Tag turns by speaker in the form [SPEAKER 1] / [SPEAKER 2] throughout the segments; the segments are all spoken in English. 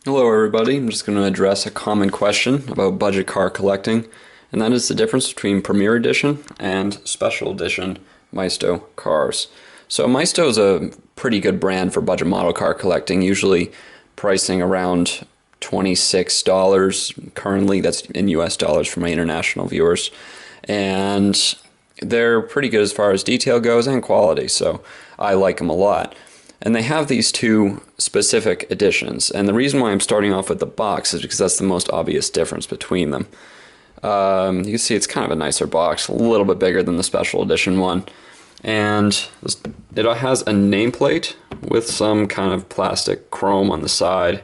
[SPEAKER 1] Hello everybody, I'm just going to address a common question about budget car collecting, and that is the difference between Premier Edition and Special Edition Maisto cars. So Maisto is a pretty good brand for budget model car collecting, usually pricing around $26 currently. That's in US dollars for my international viewers. And they're pretty good as far as detail goes and quality, so I like them a lot. And they have these two specific editions, and the reason why I'm starting off with the box is because that's the most obvious difference between them. You can see it's kind of a nicer box, a little bit bigger than the special edition one, and it has a nameplate with some kind of plastic chrome on the side.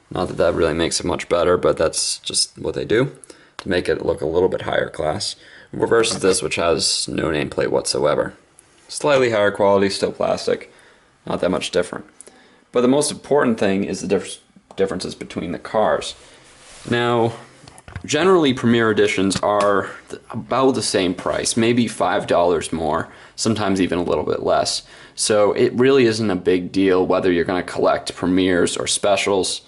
[SPEAKER 1] Not that that really makes it much better, but that's just what they do to make it look a little bit higher class, versus this, which has no nameplate whatsoever. Slightly higher quality, still plastic. Not that much different. But the most important thing is the differences between the cars. Now, generally Premier Editions are about the same price, maybe $5 more, sometimes even a little bit less. So it really isn't a big deal whether you're going to collect Premiers or Specials.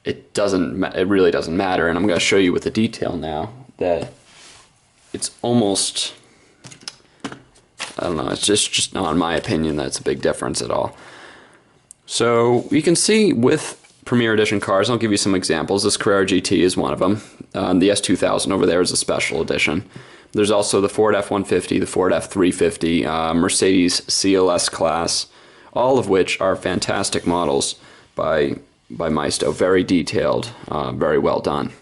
[SPEAKER 1] It really doesn't matter, and I'm going to show you with the detail now that it's almost, I don't know, it's just not in my opinion that it's a big difference at all. So you can see with Premier Edition cars, I'll give you some examples. This Carrera GT is one of them. The S2000 over there is a special edition. There's also the Ford F-150, the Ford F-350, Mercedes CLS class, all of which are fantastic models by Maisto. Very detailed, very well done.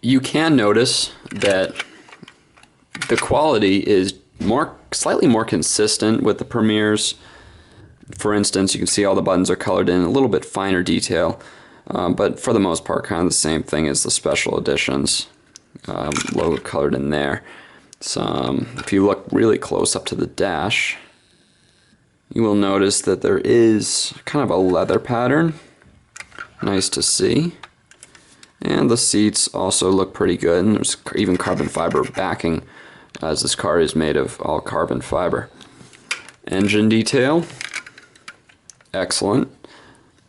[SPEAKER 1] You can notice that the quality is slightly more consistent with the Premiers. For instance, you can see all the buttons are colored in a little bit finer detail, but for the most part kind of the same thing as the special editions. Logo colored in there. If you look really close up to the dash, you will notice that there is kind of a leather pattern. Nice to see. And the seats also look pretty good, and there's even carbon fiber backing, as this car is made of all carbon fiber. Engine detail, excellent.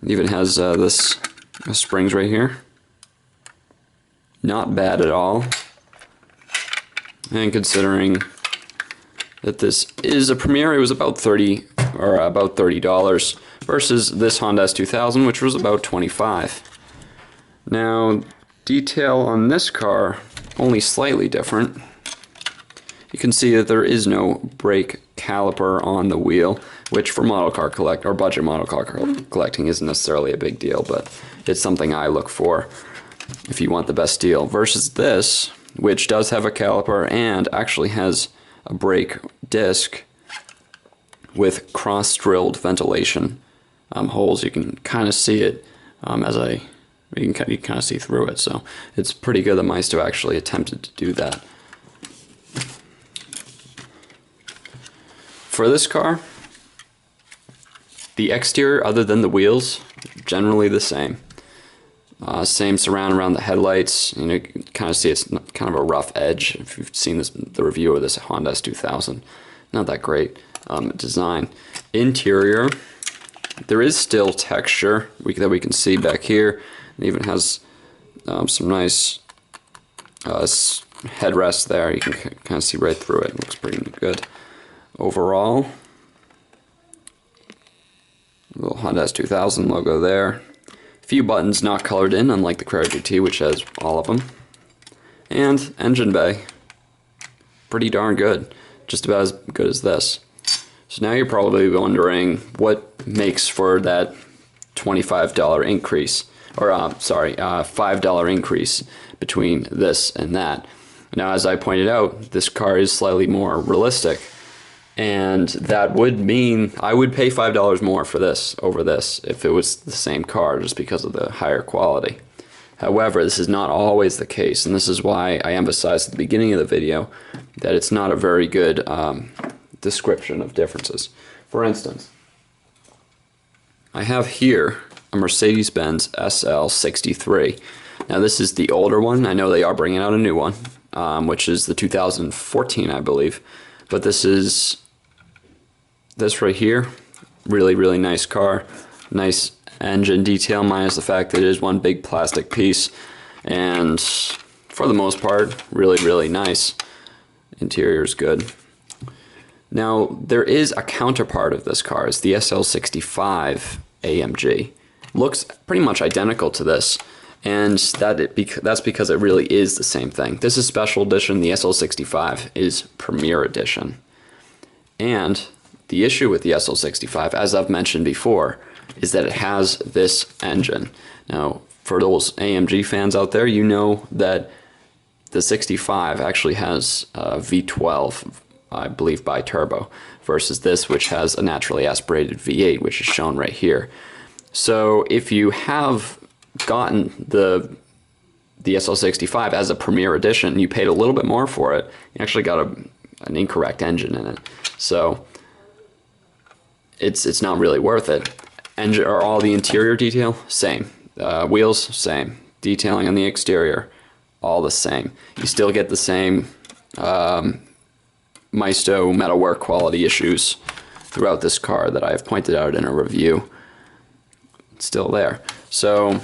[SPEAKER 1] It even has this springs right here. Not bad at all. And considering that this is a Premier, it was about $30 versus this Honda S2000, which was about $25. Now, detail on this car only slightly different. You can see that there is no brake caliper on the wheel, which for model car or budget model car collecting isn't necessarily a big deal, but it's something I look for if you want the best deal. Versus this, which does have a caliper and actually has a brake disc with cross-drilled ventilation holes. You can kind of see it you can kind of see through it, so it's pretty good that Maisto actually attempted to do that. For this car, the exterior, other than the wheels, generally the same. Same surround around the headlights. You know, you can kind of see it's kind of a rough edge. If you've seen the review of this Honda S2000, not that great design. Interior, there is still texture that we can see back here. It even has some nice headrest there. You can kind of see right through it. It looks pretty good. Overall, little Honda S2000 logo there. A few buttons not colored in, unlike the Carrera GT, which has all of them. And engine bay, pretty darn good. Just about as good as this. So now you're probably wondering what makes for that $25 increase, or $5 increase between this and that. Now, as I pointed out, this car is slightly more realistic, and that would mean I would pay $5 more for this over this if it was the same car, just because of the higher quality. However, this is not always the case, and this is why I emphasized at the beginning of the video that it's not a very good description of differences. For instance, I have here a Mercedes-Benz SL 63. Now this is the older one. I know they are bringing out a new one, which is the 2014, I believe. But this right here, really, really nice car. Nice engine detail, minus the fact that it is one big plastic piece, and for the most part, really nice. Interior is good. Now, there is a counterpart of this car. It's the SL65 AMG. Looks pretty much identical to this, and that's because it really is the same thing. This is Special Edition. The SL65 is Premier Edition. And the issue with the SL65, as I've mentioned before, is that it has this engine. Now, for those AMG fans out there, you know that the 65 actually has a V12, I believe, bi-turbo, versus this, which has a naturally aspirated V8, which is shown right here. So if you have gotten the SL65 as a Premier Edition, you paid a little bit more for it, you actually got an incorrect engine in it. So it's not really worth it. Engine, or all the interior detail, same. Wheels, same. Detailing on the exterior, all the same. You still get the same Maisto metalwork quality issues throughout this car that I've pointed out in a review. It's still there. So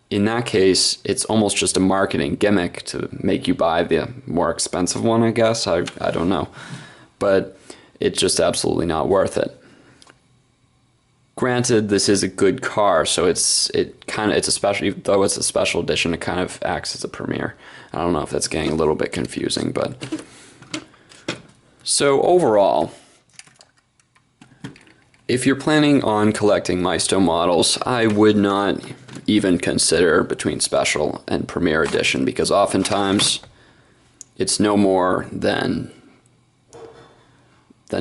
[SPEAKER 1] in that case, it's almost just a marketing gimmick to make you buy the more expensive one, I guess. I don't know. But it's just absolutely not worth it. Granted, this is a good car, so it's a special, even though it's a special edition, it kind of acts as a Premier. I don't know if that's getting a little bit confusing, but so overall, if you're planning on collecting Maisto models, I would not even consider between Special and Premier Edition, because oftentimes it's no more than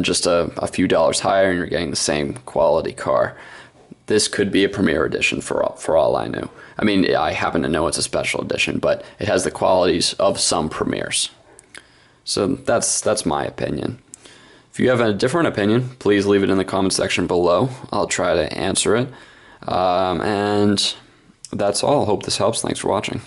[SPEAKER 1] just a few dollars higher and you're getting the same quality car. This could be a Premier Edition for all I know. I mean, I happen to know it's a Special Edition, but it has the qualities of some Premiers. So that's my opinion. If you have a different opinion, please leave it in the comment section below. I'll try to answer it. And that's all. Hope this helps. Thanks for watching.